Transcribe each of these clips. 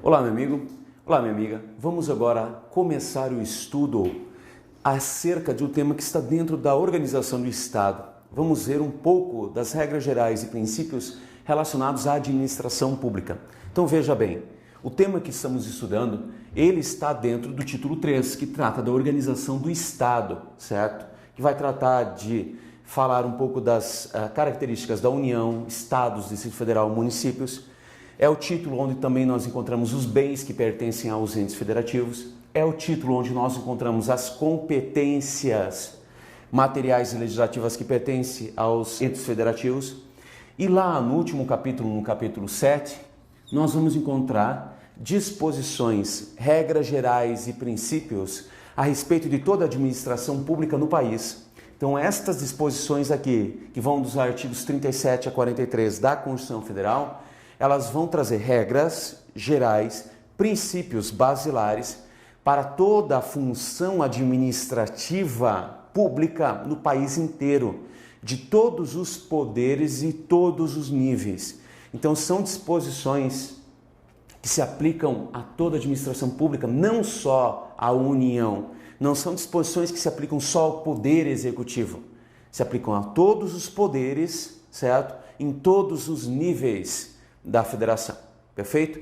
Olá, meu amigo. Olá, minha amiga. Vamos agora começar o estudo acerca de um tema que está dentro da organização do Estado. Vamos ver um pouco das regras gerais e princípios relacionados à administração pública. Então veja bem, o tema que estamos estudando, ele está dentro do título 3, que trata da organização do Estado, certo? Que vai tratar de falar um pouco das características da União, Estados, Distrito Federal, municípios. É o título onde também nós encontramos os bens que pertencem aos entes federativos. É o título onde nós encontramos as competências materiais e legislativas que pertencem aos entes federativos. E lá no último capítulo, no capítulo 7, nós vamos encontrar disposições, regras gerais e princípios a respeito de toda a administração pública no país. Então, estas disposições aqui, que vão dos artigos 37 a 43 da Constituição Federal, elas vão trazer regras gerais, princípios basilares para toda a função administrativa pública no país inteiro, de todos os poderes e todos os níveis. Então, são disposições que se aplicam a toda a administração pública, não só à União. Não são disposições que se aplicam só ao poder executivo. Se aplicam a todos os poderes, certo? Em todos os níveis da federação, perfeito?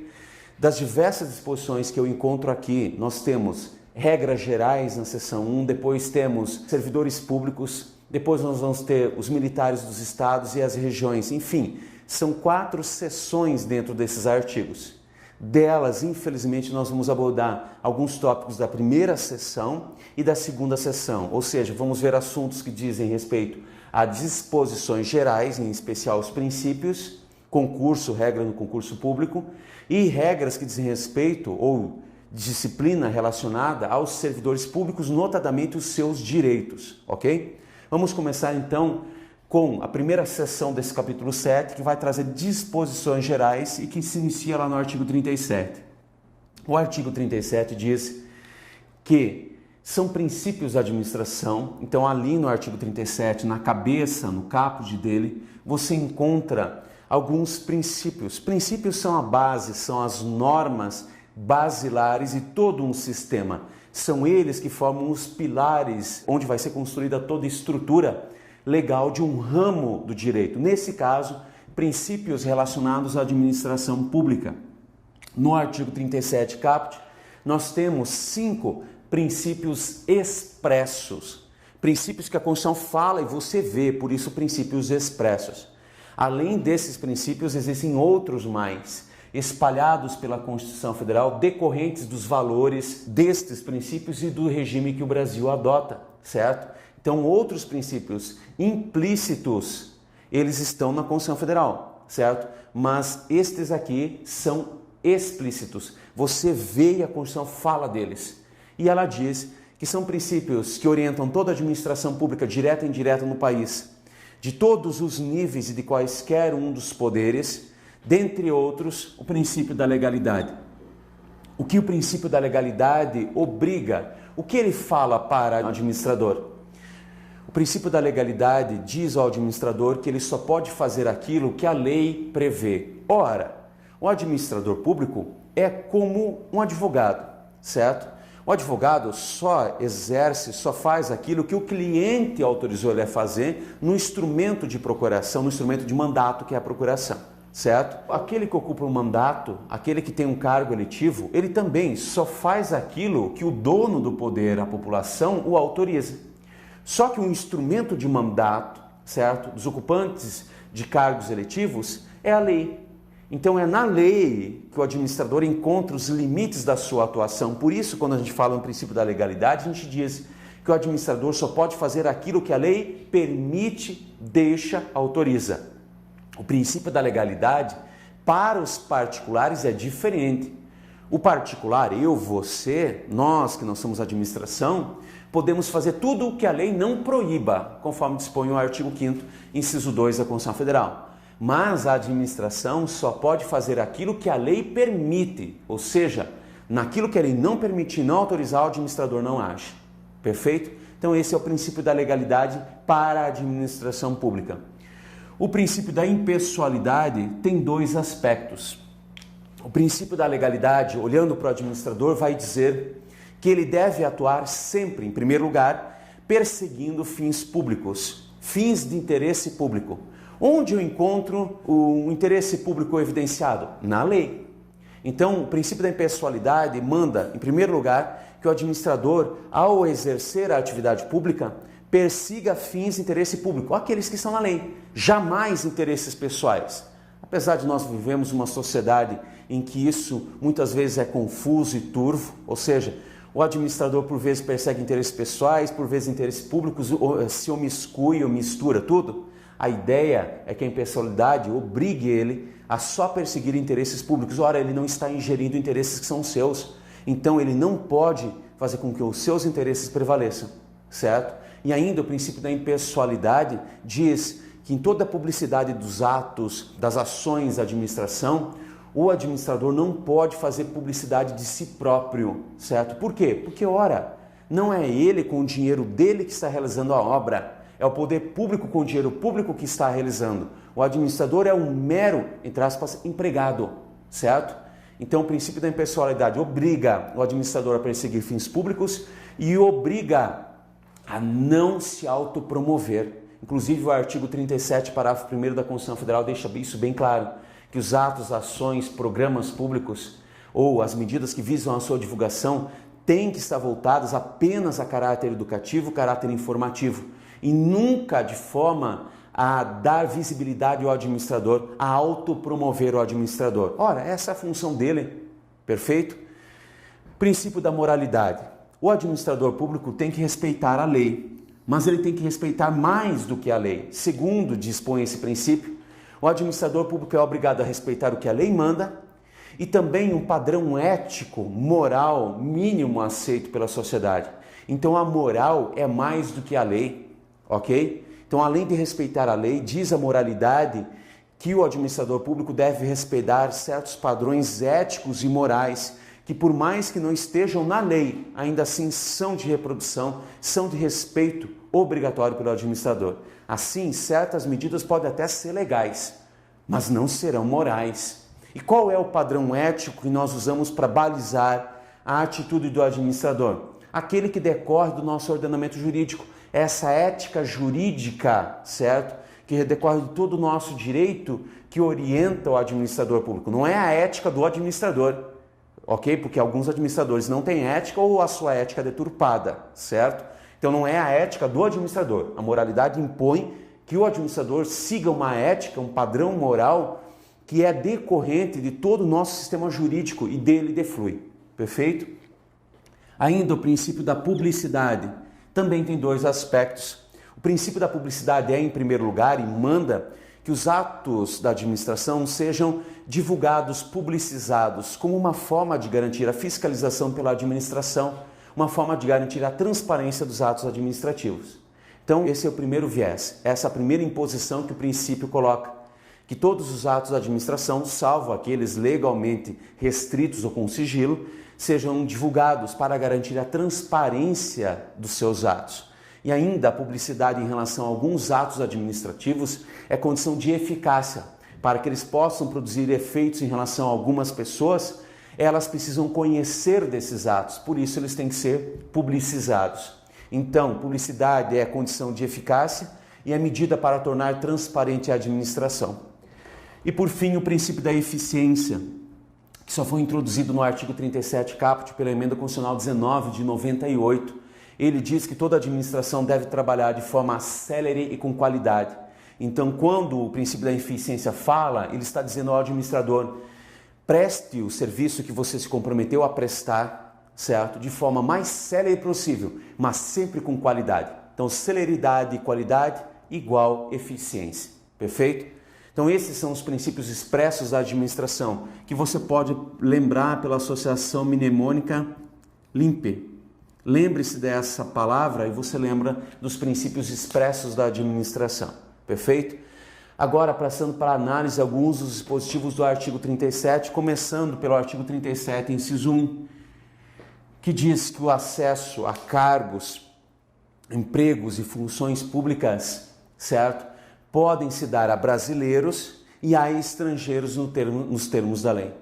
Das diversas disposições que eu encontro aqui, nós temos regras gerais na seção 1, depois temos servidores públicos, depois nós vamos ter os militares dos estados e as regiões, enfim, são 4 seções dentro desses artigos. Delas, infelizmente, nós vamos abordar alguns tópicos da primeira seção e da segunda seção, ou seja, vamos ver assuntos que dizem respeito a disposições gerais, em especial os princípios, concurso, regra no concurso público, e regras que dizem respeito ou disciplina relacionada aos servidores públicos, notadamente os seus direitos, ok? Vamos começar então com a primeira seção desse capítulo 7, que vai trazer disposições gerais e que se inicia lá no artigo 37. O artigo 37 diz que são princípios da administração, então ali no artigo 37, na cabeça, no caput dele, você encontra alguns princípios. Princípios são a base, são as normas basilares e todo um sistema. São eles que formam os pilares onde vai ser construída toda a estrutura legal de um ramo do direito. Nesse caso, princípios relacionados à administração pública. No artigo 37 caput, nós temos 5 princípios expressos. Princípios que a Constituição fala e você vê, por isso princípios expressos. Além desses princípios, existem outros mais, espalhados pela Constituição Federal, decorrentes dos valores destes princípios e do regime que o Brasil adota, certo? Então, outros princípios implícitos, eles estão na Constituição Federal, certo? Mas estes aqui são explícitos. Você vê e a Constituição fala deles. E ela diz que são princípios que orientam toda a administração pública, direta e indireta no país, de todos os níveis e de quaisquer um dos poderes, dentre outros, o princípio da legalidade. O que o princípio da legalidade obriga? O que ele fala para o administrador? O princípio da legalidade diz ao administrador que ele só pode fazer aquilo que a lei prevê. Ora, o administrador público é como um advogado, certo? O advogado só exerce, só faz aquilo que o cliente autorizou ele a fazer no instrumento de procuração, no instrumento de mandato que é a procuração, certo? Aquele que ocupa um mandato, aquele que tem um cargo eletivo, ele também só faz aquilo que o dono do poder, a população, o autoriza. Só que o instrumento de mandato, certo, dos ocupantes de cargos eletivos é a lei. Então é na lei que o administrador encontra os limites da sua atuação. Por isso, quando a gente fala no princípio da legalidade, a gente diz que o administrador só pode fazer aquilo que a lei permite, deixa, autoriza. O princípio da legalidade, para os particulares, é diferente. O particular, eu, você, nós que não somos administração, podemos fazer tudo o que a lei não proíba, conforme dispõe o artigo 5º, inciso 2 da Constituição Federal. Mas a administração só pode fazer aquilo que a lei permite, ou seja, naquilo que a lei não permitir, não autorizar, o administrador não age. Perfeito? Então esse é o princípio da legalidade para a administração pública. O princípio da impessoalidade tem 2 aspectos. O princípio da legalidade, olhando para o administrador, vai dizer que ele deve atuar sempre, em primeiro lugar, perseguindo fins públicos, fins de interesse público. Onde eu encontro o interesse público evidenciado? Na lei. Então, o princípio da impessoalidade manda, em primeiro lugar, que o administrador, ao exercer a atividade pública, persiga fins de interesse público, aqueles que estão na lei, jamais interesses pessoais. Apesar de nós vivemos uma sociedade em que isso muitas vezes é confuso e turvo, ou seja, o administrador por vezes persegue interesses pessoais, por vezes interesses públicos, se omiscui ou mistura tudo. A ideia é que a impessoalidade obrigue ele a só perseguir interesses públicos. Ora, ele não está ingerindo interesses que são seus, então ele não pode fazer com que os seus interesses prevaleçam, certo? E ainda o princípio da impessoalidade diz que em toda a publicidade dos atos, das ações da administração, o administrador não pode fazer publicidade de si próprio, certo? Por quê? Porque, ora, não é ele com o dinheiro dele que está realizando a obra, é o poder público com o dinheiro público que está realizando. O administrador é um mero, entre aspas, empregado, certo? Então, o princípio da impessoalidade obriga o administrador a perseguir fins públicos e obriga a não se autopromover. Inclusive, o artigo 37, parágrafo 1º da Constituição Federal deixa isso bem claro, que os atos, ações, programas públicos ou as medidas que visam a sua divulgação têm que estar voltadas apenas a caráter educativo, caráter informativo e nunca de forma a dar visibilidade ao administrador, a autopromover o administrador. Ora, essa é a função dele, perfeito? Princípio da moralidade. O administrador público tem que respeitar a lei, mas ele tem que respeitar mais do que a lei. Segundo dispõe esse princípio, o administrador público é obrigado a respeitar o que a lei manda e também um padrão ético, moral, mínimo aceito pela sociedade. Então a moral é mais do que a lei, ok? Então, além de respeitar a lei, diz a moralidade que o administrador público deve respeitar certos padrões éticos e morais que, por mais que não estejam na lei, ainda assim são de reprodução, são de respeito obrigatório pelo administrador. Assim, certas medidas podem até ser legais, mas não serão morais. E qual é o padrão ético que nós usamos para balizar a atitude do administrador? Aquele que decorre do nosso ordenamento jurídico. Essa ética jurídica, certo? Que decorre de todo o nosso direito que orienta o administrador público. Não é a ética do administrador, ok? Porque alguns administradores não têm ética ou a sua ética é deturpada, certo? Então não é a ética do administrador. A moralidade impõe que o administrador siga uma ética, um padrão moral que é decorrente de todo o nosso sistema jurídico e dele deflui. Perfeito? Ainda o princípio da publicidade também tem dois aspectos. O princípio da publicidade é, em primeiro lugar, e manda que os atos da administração sejam divulgados, publicizados, como uma forma de garantir a fiscalização pela administração, uma forma de garantir a transparência dos atos administrativos. Então, esse é o primeiro viés, essa é a primeira imposição que o princípio coloca, que todos os atos da administração, salvo aqueles legalmente restritos ou com sigilo, sejam divulgados para garantir a transparência dos seus atos. E ainda a publicidade em relação a alguns atos administrativos é condição de eficácia. Para que eles possam produzir efeitos em relação a algumas pessoas, elas precisam conhecer desses atos, por isso eles têm que ser publicizados. Então, publicidade é a condição de eficácia e a medida para tornar transparente a administração. E por fim, o princípio da eficiência, que só foi introduzido no artigo 37 caput pela Emenda Constitucional 19 de 98. Ele diz que toda administração deve trabalhar de forma célere e com qualidade. Então, quando o princípio da eficiência fala, ele está dizendo ao administrador, preste o serviço que você se comprometeu a prestar, certo? De forma mais célere possível, mas sempre com qualidade. Então, celeridade e qualidade igual eficiência. Perfeito? Então, esses são os princípios expressos da administração, que você pode lembrar pela associação mnemônica LIMPE. Lembre-se dessa palavra e você lembra dos princípios expressos da administração. Perfeito? Agora, passando para a análise alguns dos dispositivos do artigo 37, começando pelo artigo 37, inciso 1, que diz que o acesso a cargos, empregos e funções públicas, certo? Podem se dar a brasileiros e a estrangeiros nos termos da lei.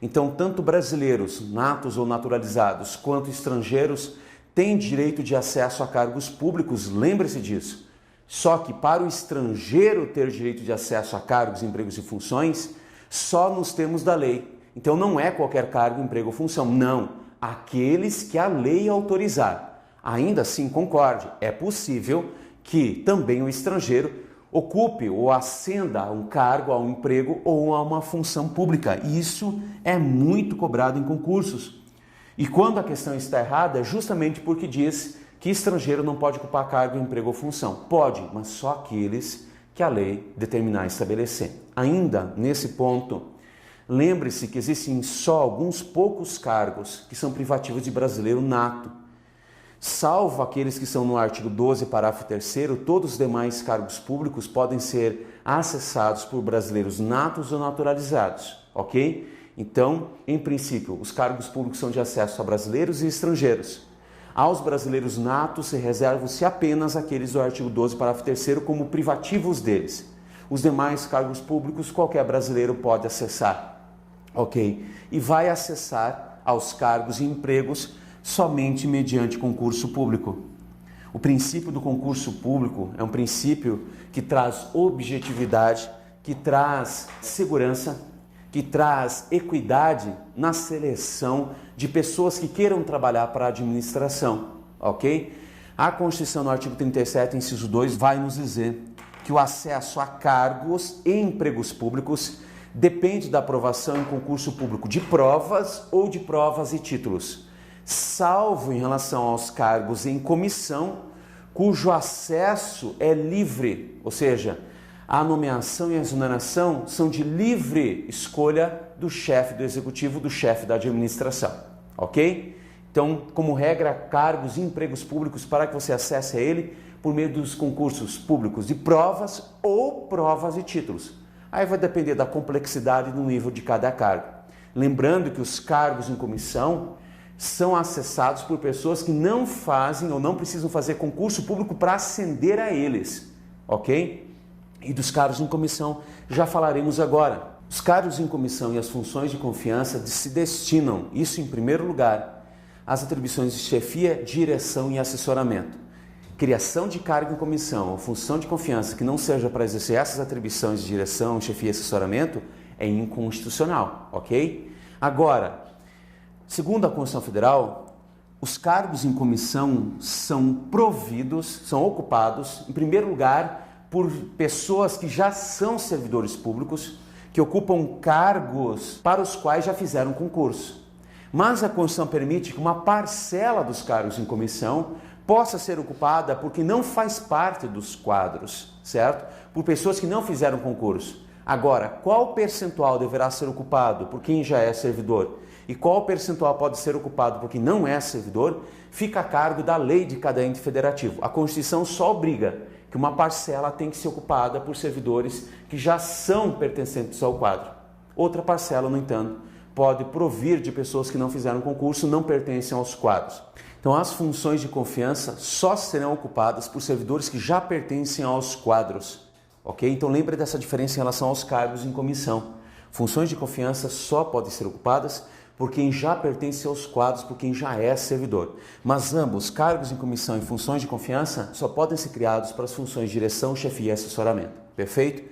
Então, tanto brasileiros, natos ou naturalizados, quanto estrangeiros têm direito de acesso a cargos públicos, lembre-se disso. Só que para o estrangeiro ter direito de acesso a cargos, empregos e funções, só nos termos da lei. Então não é qualquer cargo, emprego ou função, não. Aqueles que a lei autorizar. Ainda assim, concorde, é possível que também o estrangeiro ocupe ou ascenda a um cargo, a um emprego ou a uma função pública. E isso é muito cobrado em concursos. E quando a questão está errada, é justamente porque diz que estrangeiro não pode ocupar cargo, emprego ou função. Pode, mas só aqueles que a lei determinar e estabelecer. Ainda nesse ponto, lembre-se que existem só alguns poucos cargos que são privativos de brasileiro nato. Salvo aqueles que são no artigo 12, parágrafo 3º, todos os demais cargos públicos podem ser acessados por brasileiros natos ou naturalizados, ok? Então, em princípio, os cargos públicos são de acesso a brasileiros e estrangeiros. Aos brasileiros natos se reservam-se apenas aqueles do artigo 12, parágrafo 3º como privativos deles. Os demais cargos públicos qualquer brasileiro pode acessar, ok? E vai acessar aos cargos e empregos somente mediante concurso público. O princípio do concurso público é um princípio que traz objetividade, que traz segurança, que traz equidade na seleção de pessoas que queiram trabalhar para a administração, ok? A Constituição, no artigo 37, inciso 2, vai nos dizer que o acesso a cargos e empregos públicos depende da aprovação em concurso público de provas ou de provas e títulos, salvo em relação aos cargos em comissão, cujo acesso é livre, ou seja, a nomeação e a exoneração são de livre escolha do chefe do executivo, do chefe da administração, ok? Então, como regra, cargos e empregos públicos, para que você acesse a ele por meio dos concursos públicos de provas ou provas e títulos. Aí vai depender da complexidade e do nível de cada cargo. Lembrando que os cargos em comissão são acessados por pessoas que não fazem ou não precisam fazer concurso público para ascender a eles, ok? E dos cargos em comissão já falaremos agora. Os cargos em comissão e as funções de confiança se destinam, isso em primeiro lugar, às atribuições de chefia, direção e assessoramento. Criação de cargo em comissão ou função de confiança que não seja para exercer essas atribuições de direção, chefia e assessoramento é inconstitucional, ok? Agora, segundo a Constituição Federal, os cargos em comissão são providos, são ocupados, em primeiro lugar, por pessoas que já são servidores públicos, que ocupam cargos para os quais já fizeram concurso. Mas a Constituição permite que uma parcela dos cargos em comissão possa ser ocupada por quem não faz parte dos quadros, certo? Por pessoas que não fizeram concurso. Agora, qual percentual deverá ser ocupado por quem já é servidor e qual percentual pode ser ocupado por quem não é servidor, fica a cargo da lei de cada ente federativo. A Constituição só obriga que uma parcela tem que ser ocupada por servidores que já são pertencentes ao quadro. Outra parcela, no entanto, pode provir de pessoas que não fizeram concurso, não pertencem aos quadros. Então, as funções de confiança só serão ocupadas por servidores que já pertencem aos quadros, ok? Então, lembre dessa diferença em relação aos cargos em comissão. Funções de confiança só podem ser ocupadas por quem já pertence aos quadros, por quem já é servidor. Mas ambos, cargos em comissão e funções de confiança, só podem ser criados para as funções de direção, chefia e assessoramento. Perfeito?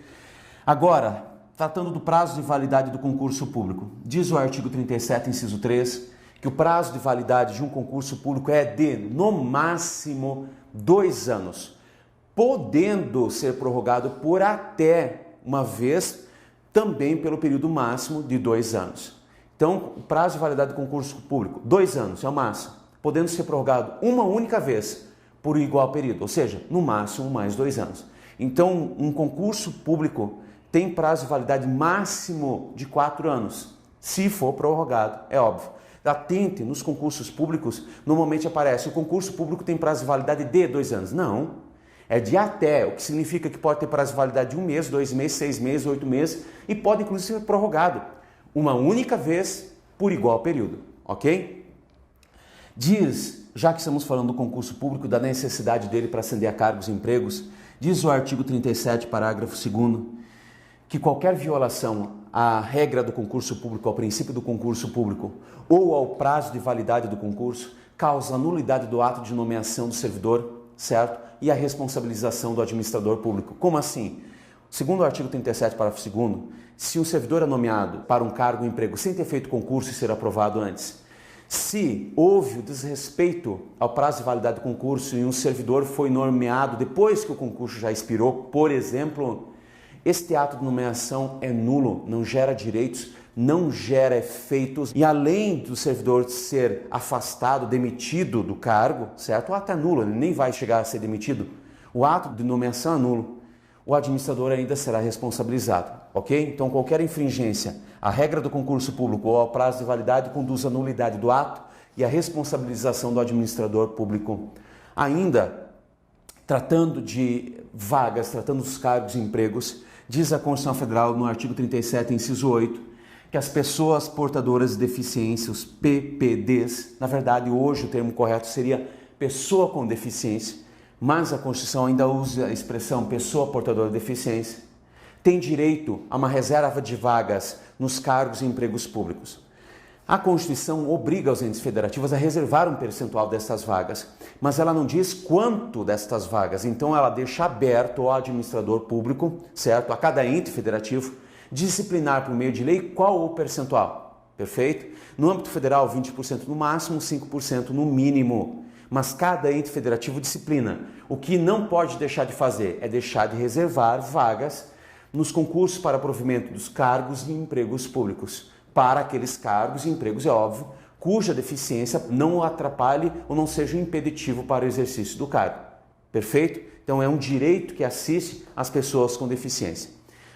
Agora, tratando do prazo de validade do concurso público, diz o artigo 37, inciso 3, que o prazo de validade de um concurso público é de, no máximo, 2 anos, podendo ser prorrogado por até uma vez, também pelo período máximo de 2 anos. Então, o prazo de validade do concurso público, 2 anos é o máximo, podendo ser prorrogado uma única vez por igual período, ou seja, no máximo mais 2 anos. Então, um concurso público tem prazo de validade máximo de 4 anos, se for prorrogado, é óbvio. Atente, nos concursos públicos, normalmente aparece o concurso público tem prazo de validade de 2 anos. Não, é de até, o que significa que pode ter prazo de validade de 1 mês, 2 meses, 6 meses, 8 meses e pode inclusive ser prorrogado uma única vez por igual período, ok? Diz, já que estamos falando do concurso público, da necessidade dele para ascender a cargos e empregos, diz o artigo 37, parágrafo 2º, que qualquer violação à regra do concurso público, ao princípio do concurso público ou ao prazo de validade do concurso, causa a nulidade do ato de nomeação do servidor, certo? E a responsabilização do administrador público. Como assim? Segundo o artigo 37, parágrafo 2º, se um servidor é nomeado para um cargo ou emprego sem ter feito concurso e ser aprovado antes, se houve o desrespeito ao prazo de validade do concurso e um servidor foi nomeado depois que o concurso já expirou, por exemplo, este ato de nomeação é nulo, não gera direitos, não gera efeitos e além do servidor ser afastado, demitido do cargo, certo? O ato é nulo, ele nem vai chegar a ser demitido. O ato de nomeação é nulo. O administrador ainda será responsabilizado, ok? Então qualquer infringência à regra do concurso público ou ao prazo de validade conduz à nulidade do ato e à responsabilização do administrador público. Ainda, tratando de vagas, tratando dos cargos e empregos, diz a Constituição Federal no artigo 37, inciso 8, que as pessoas portadoras de deficiência, os PPDs, na verdade hoje o termo correto seria pessoa com deficiência, mas a Constituição ainda usa a expressão pessoa portadora de deficiência, tem direito a uma reserva de vagas nos cargos e empregos públicos. A Constituição obriga os entes federativos a reservar um percentual dessas vagas, mas ela não diz quanto destas vagas, então ela deixa aberto ao administrador público, certo? A cada ente federativo, disciplinar por meio de lei qual o percentual, perfeito? No âmbito federal, 20% no máximo, 5% no mínimo. Mas cada ente federativo disciplina. O que não pode deixar de fazer é deixar de reservar vagas nos concursos para provimento dos cargos e empregos públicos, para aqueles cargos e empregos, é óbvio, cuja deficiência não o atrapalhe ou não seja impeditivo para o exercício do cargo. Perfeito? Então é um direito que assiste às pessoas com deficiência.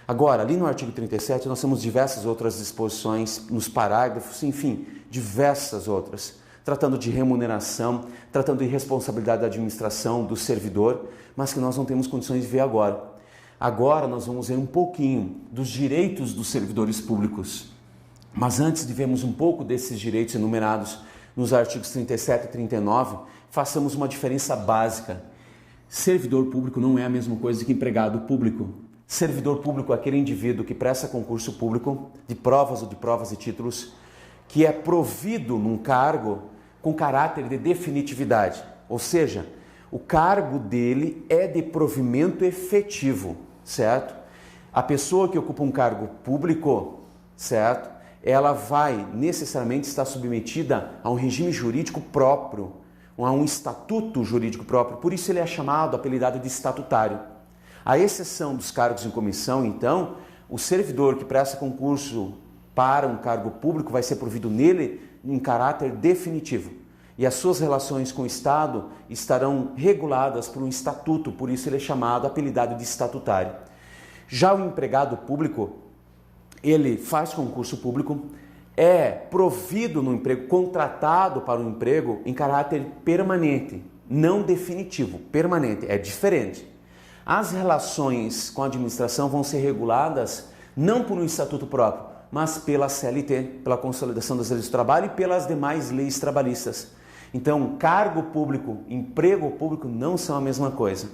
Agora, ali no artigo 37, nós temos diversas outras disposições nos parágrafos, enfim, diversas outras, tratando de remuneração, tratando de responsabilidade da administração, do servidor, mas que nós não temos condições de ver agora. Agora nós vamos ver um pouquinho dos direitos dos servidores públicos. Mas antes de vermos um pouco desses direitos enumerados nos artigos 37 e 39, façamos uma diferença básica. Servidor público não é a mesma coisa que empregado público. Servidor público é aquele indivíduo que presta concurso público de provas ou de provas e títulos, que é provido num cargo com caráter de definitividade, ou seja, o cargo dele é de provimento efetivo, certo? A pessoa que ocupa um cargo público, certo? Ela vai necessariamente estar submetida a um regime jurídico próprio, a um estatuto jurídico próprio, por isso ele é chamado, apelidado de estatutário. À exceção dos cargos em comissão, então, o servidor que presta concurso para um cargo público vai ser provido nele em caráter definitivo. E as suas relações com o Estado estarão reguladas por um estatuto, por isso ele é chamado, apelidado de estatutário. Já o empregado público, ele faz concurso público, é provido no emprego, contratado para um emprego em caráter permanente, não definitivo, permanente, é diferente. As relações com a administração vão ser reguladas não por um estatuto próprio, mas pela CLT, pela Consolidação das Leis do Trabalho e pelas demais leis trabalhistas. Então, cargo público, emprego público não são a mesma coisa.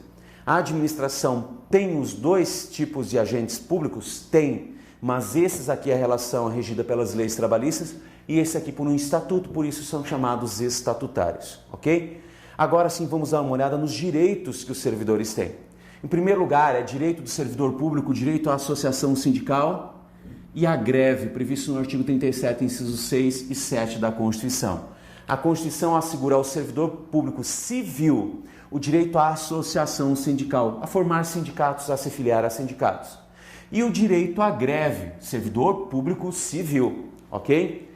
A administração tem os dois tipos de agentes públicos? Tem, mas esses aqui a relação é regida pelas leis trabalhistas e esse aqui por um estatuto, por isso são chamados estatutários, ok? Agora sim vamos dar uma olhada nos direitos que os servidores têm. Em primeiro lugar, é direito do servidor público, direito à associação sindical e à greve, previsto no artigo 37, incisos 6 e 7 da Constituição. A Constituição assegura ao servidor público civil o direito à associação sindical, a formar sindicatos, a se filiar a sindicatos. E o direito à greve, servidor público civil, ok?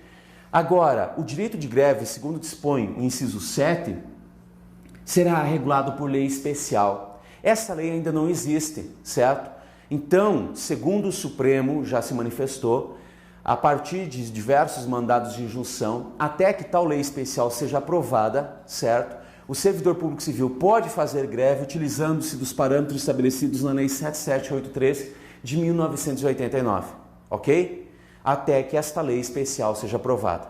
Agora, o direito de greve, segundo dispõe o inciso 7, será regulado por lei especial. Essa lei ainda não existe, certo? Então, segundo o Supremo já se manifestou, a partir de diversos mandados de injunção, até que tal lei especial seja aprovada, certo? O servidor público civil pode fazer greve utilizando-se dos parâmetros estabelecidos na Lei 7783 de 1989, ok? Até que esta lei especial seja aprovada.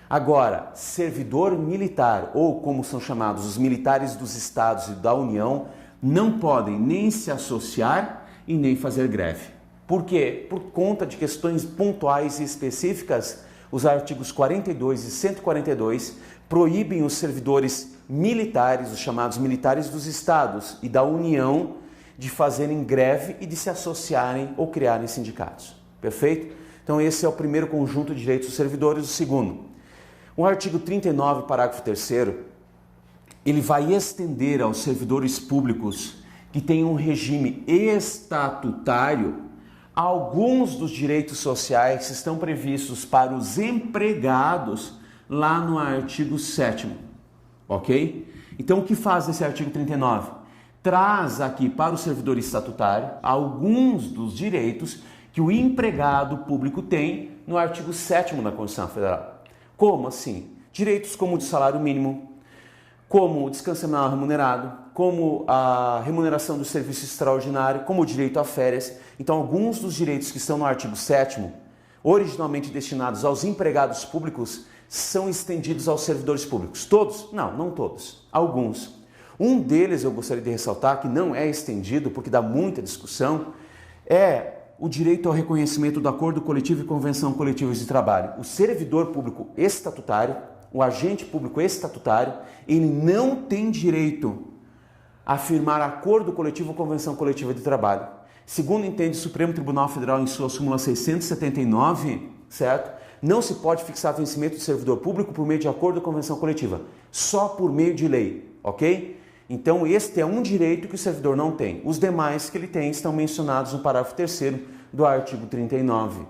Agora, servidor militar, ou como são chamados os militares dos estados e da União, não podem nem se associar e nem fazer greve, Por quê? Por conta de questões pontuais e específicas, os artigos 42 e 142 proíbem os servidores militares, os chamados militares dos estados e da União, de fazerem greve e de se associarem ou criarem sindicatos. Perfeito? Então esse é o primeiro conjunto de direitos dos servidores. O segundo, o artigo 39, parágrafo 3º, ele vai estender aos servidores públicos que têm um regime estatutário alguns dos direitos sociais que estão previstos para os empregados lá no artigo 7º, ok? Então o que faz esse artigo 39? Traz aqui para o servidor estatutário alguns dos direitos que o empregado público tem no artigo 7º da Constituição Federal. Como assim? Direitos como o de salário mínimo, como o descanso semanal remunerado, como a remuneração do serviço extraordinário, como o direito a férias. Então, alguns dos direitos que estão no artigo 7º, originalmente destinados aos empregados públicos, são estendidos aos servidores públicos. Todos? Não, não todos. Alguns. Um deles eu gostaria de ressaltar, que não é estendido porque dá muita discussão, é o direito ao reconhecimento do acordo coletivo e convenção coletiva de trabalho. O servidor público estatutário, o agente público estatutário, ele não tem direito a firmar acordo coletivo ou convenção coletiva de trabalho. Segundo entende o Supremo Tribunal Federal em sua súmula 679, certo? Não se pode fixar vencimento do servidor público por meio de acordo ou convenção coletiva, só por meio de lei, ok? Então este é um direito que o servidor não tem. Os demais que ele tem estão mencionados no parágrafo 3º do artigo 39.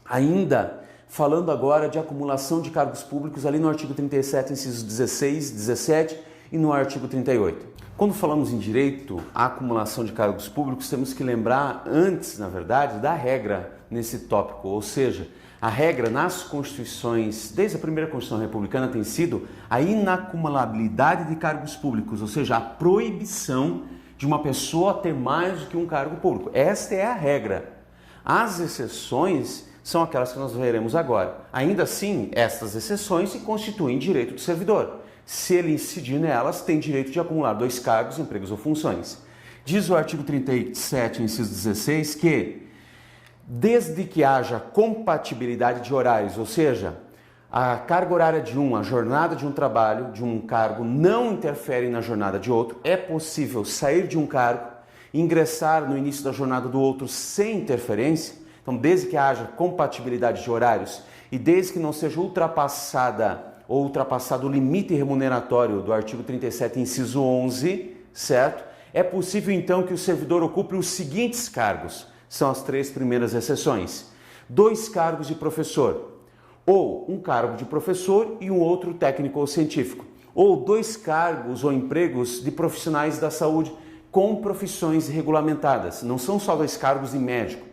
Ainda falando agora de acumulação de cargos públicos ali no artigo 37, incisos 16, 17 e no artigo 38. Quando falamos em direito à acumulação de cargos públicos, temos que lembrar antes, na verdade, da regra nesse tópico, ou seja, a regra nas constituições, desde a primeira Constituição Republicana, tem sido a inacumulabilidade de cargos públicos, ou seja, a proibição de uma pessoa ter mais do que um cargo público. Esta é a regra. As exceções são aquelas que nós veremos agora. Ainda assim, estas exceções se constituem direito do servidor. Se ele incidir nelas, tem direito de acumular 2 cargos, empregos ou funções. Diz o artigo 37, inciso 16, que desde que haja compatibilidade de horários, ou seja, a carga horária de um, a jornada de um trabalho, de um cargo, não interfere na jornada de outro, é possível sair de um cargo, ingressar no início da jornada do outro sem interferência. Então, desde que haja compatibilidade de horários e desde que não seja ultrapassado o limite remuneratório do artigo 37, inciso 11, certo? É possível, então, que o servidor ocupe os seguintes cargos. São as 3 primeiras exceções. 2 cargos de professor, ou um cargo de professor e um outro técnico ou científico, ou 2 cargos ou empregos de profissionais da saúde com profissões regulamentadas. Não são só 2 cargos de médico.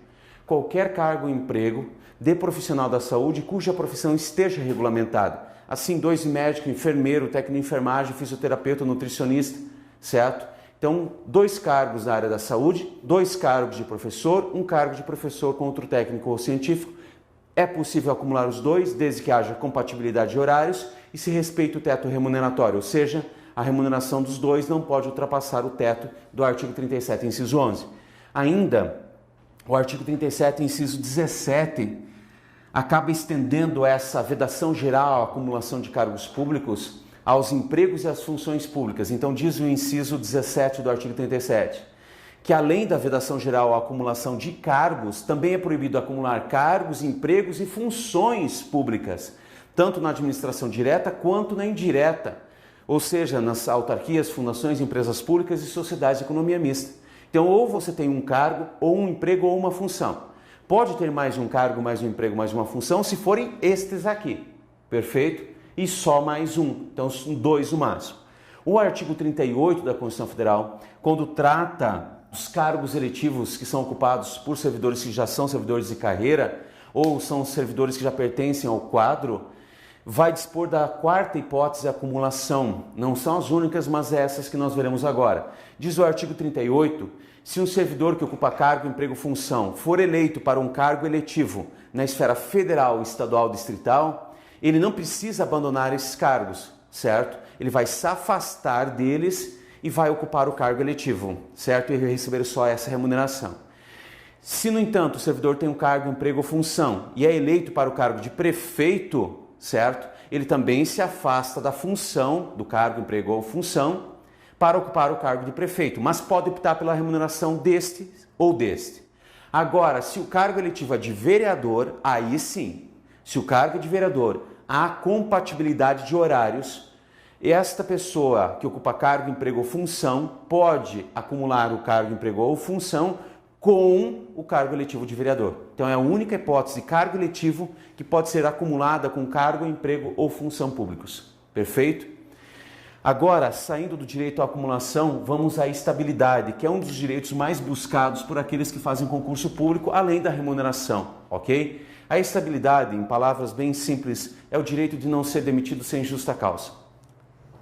Qualquer cargo ou emprego de profissional da saúde cuja profissão esteja regulamentada. Assim, 2 de médico, enfermeiro, técnico de enfermagem, fisioterapeuta, nutricionista, certo? Então, 2 cargos na área da saúde, 2 cargos de professor, um cargo de professor com outro técnico ou científico. É possível acumular os 2, desde que haja compatibilidade de horários e se respeite o teto remuneratório, ou seja, a remuneração dos 2 não pode ultrapassar o teto do artigo 37, inciso 11. Ainda, o artigo 37, inciso 17, acaba estendendo essa vedação geral à acumulação de cargos públicos aos empregos e às funções públicas. Então diz o inciso 17 do artigo 37, que além da vedação geral à acumulação de cargos, também é proibido acumular cargos, empregos e funções públicas, tanto na administração direta quanto na indireta, ou seja, nas autarquias, fundações, empresas públicas e sociedades de economia mista. Então, ou você tem um cargo, ou um emprego, ou uma função. Pode ter mais um cargo, mais um emprego, mais uma função, se forem estes aqui. Perfeito? E só mais um. Então, são 2 no máximo. O artigo 38 da Constituição Federal, quando trata dos cargos eletivos que são ocupados por servidores que já são servidores de carreira, ou são servidores que já pertencem ao quadro, vai dispor da 4ª hipótese de acumulação. Não são as únicas, mas essas que nós veremos agora. Diz o artigo 38, se um servidor que ocupa cargo, emprego, função for eleito para um cargo eletivo na esfera federal, estadual, distrital, ele não precisa abandonar esses cargos, certo? Ele vai se afastar deles e vai ocupar o cargo eletivo, certo? E receber só essa remuneração. Se, no entanto, o servidor tem um cargo, emprego ou função e é eleito para o cargo de prefeito, certo? Ele também se afasta da função, do cargo, emprego ou função, para ocupar o cargo de prefeito, mas pode optar pela remuneração deste ou deste. Agora, se o cargo eletivo é de vereador, aí sim, se o cargo é de vereador, há compatibilidade de horários, esta pessoa que ocupa cargo, emprego ou função pode acumular o cargo, emprego ou função com o cargo eletivo de vereador. Então é a única hipótese de cargo eletivo que pode ser acumulada com cargo, emprego ou função públicos. Perfeito? Agora, saindo do direito à acumulação, vamos à estabilidade, que é um dos direitos mais buscados por aqueles que fazem concurso público, além da remuneração, ok? A estabilidade, em palavras bem simples, é o direito de não ser demitido sem justa causa.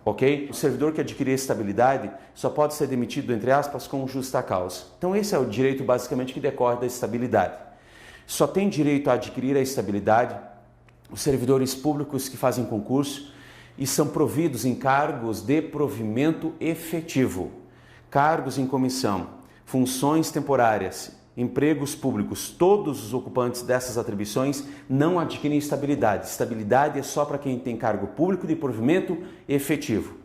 Ok? O servidor que adquirir estabilidade só pode ser demitido, entre aspas, com justa causa. Então esse é o direito basicamente que decorre da estabilidade. Só tem direito a adquirir a estabilidade os servidores públicos que fazem concurso e são providos em cargos de provimento efetivo, cargos em comissão, funções temporárias, empregos públicos. Todos os ocupantes dessas atribuições não adquirem estabilidade. Estabilidade é só para quem tem cargo público de provimento efetivo.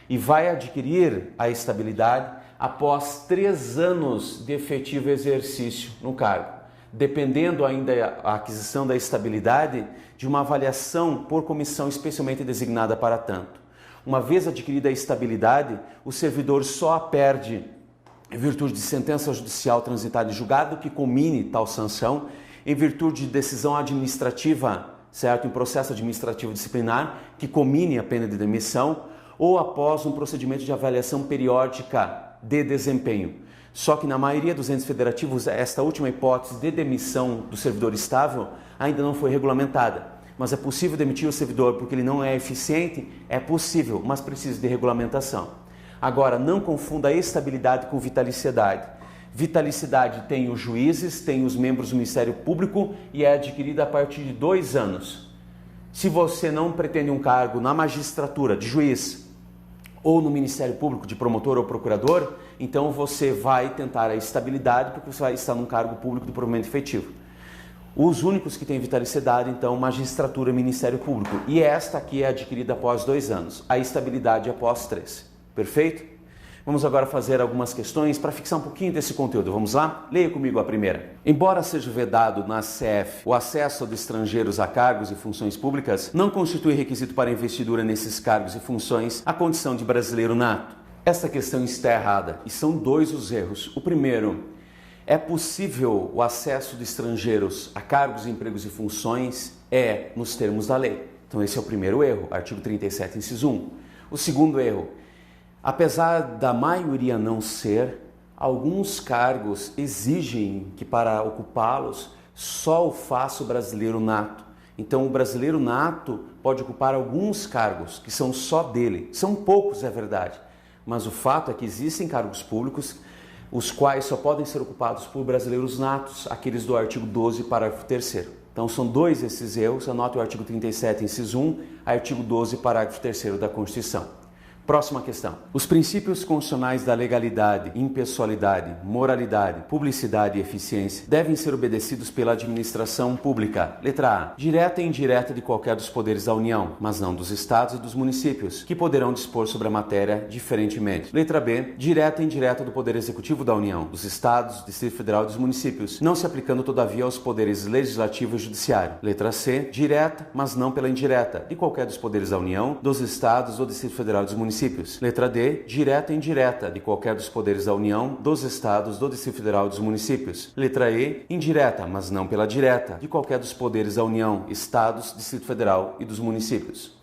E vai adquirir a estabilidade após 3 anos de efetivo exercício no cargo, dependendo ainda a aquisição da estabilidade de uma avaliação por comissão especialmente designada para tanto. Uma vez adquirida a estabilidade, o servidor só a perde em virtude de sentença judicial transitada em julgado que culmine tal sanção, em virtude de decisão administrativa, certo, em processo administrativo disciplinar, que culmine a pena de demissão, ou após um procedimento de avaliação periódica de desempenho. Só que na maioria dos entes federativos, esta última hipótese de demissão do servidor estável ainda não foi regulamentada. Mas é possível demitir o servidor porque ele não é eficiente? É possível, mas precisa de regulamentação. Agora, não confunda a estabilidade com vitaliciedade. Vitalicidade tem os juízes, tem os membros do Ministério Público e é adquirida a partir de 2 anos. Se você não pretende um cargo na magistratura de juiz ou no Ministério Público de promotor ou procurador, então você vai tentar a estabilidade porque você vai estar num cargo público de provimento efetivo. Os únicos que têm vitalicidade, então, magistratura e Ministério Público. E esta aqui é adquirida após 2 anos, a estabilidade após 3. Perfeito? Vamos agora fazer algumas questões para fixar um pouquinho desse conteúdo. Vamos lá? Leia comigo a primeira. Embora seja vedado na CF o acesso de estrangeiros a cargos e funções públicas, não constitui requisito para investidura nesses cargos e funções a condição de brasileiro nato. Esta questão está errada e são 2 os erros. O primeiro, é possível o acesso de estrangeiros a cargos, empregos e funções? É, nos termos da lei. Então esse é o primeiro erro, artigo 37, inciso 1. O segundo erro, apesar da maioria não ser, alguns cargos exigem que para ocupá-los só o faça o brasileiro nato. Então o brasileiro nato pode ocupar alguns cargos que são só dele. São poucos, é verdade, mas o fato é que existem cargos públicos os quais só podem ser ocupados por brasileiros natos, aqueles do artigo 12, parágrafo 3º. Então são 2 esses erros, anote o artigo 37, inciso 1, artigo 12, parágrafo 3º da Constituição. Próxima questão. Os princípios constitucionais da legalidade, impessoalidade, moralidade, publicidade e eficiência devem ser obedecidos pela administração pública. Letra A. Direta e indireta de qualquer dos poderes da União, mas não dos estados e dos municípios, que poderão dispor sobre a matéria diferentemente. Letra B. Direta e indireta do Poder Executivo da União, dos estados, do Distrito Federal e dos municípios, não se aplicando todavia aos poderes legislativo e judiciário. Letra C. Direta, mas não pela indireta, de qualquer dos poderes da União, dos estados, do Distrito Federal e dos municípios. Letra D, direta e indireta, de qualquer dos poderes da União, dos estados, do Distrito Federal e dos municípios. Letra E, indireta, mas não pela direta, de qualquer dos poderes da União, estados, Distrito Federal e dos municípios.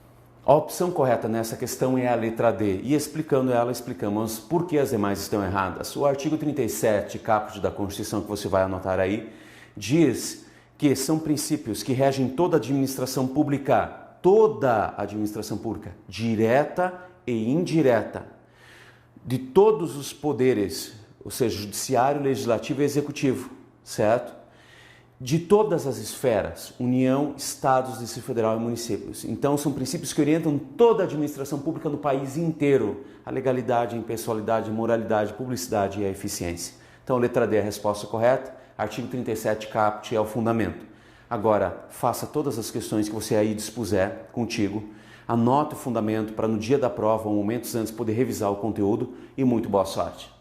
A opção correta nessa questão é a letra D, e explicando ela, explicamos por que as demais estão erradas. O artigo 37, caput da Constituição, que você vai anotar aí, diz que são princípios que regem toda a administração pública, direta e indireta, de todos os poderes, ou seja, judiciário, legislativo e executivo, certo? De todas as esferas, União, Estados, Distrito Federal e municípios. Então, são princípios que orientam toda a administração pública no país inteiro, a legalidade, a impessoalidade, a moralidade, a publicidade e a eficiência. Então, letra D é a resposta correta, artigo 37 caput é o fundamento. Agora, faça todas as questões que você aí dispuser contigo, anote o fundamento para no dia da prova ou momentos antes poder revisar o conteúdo e muito boa sorte.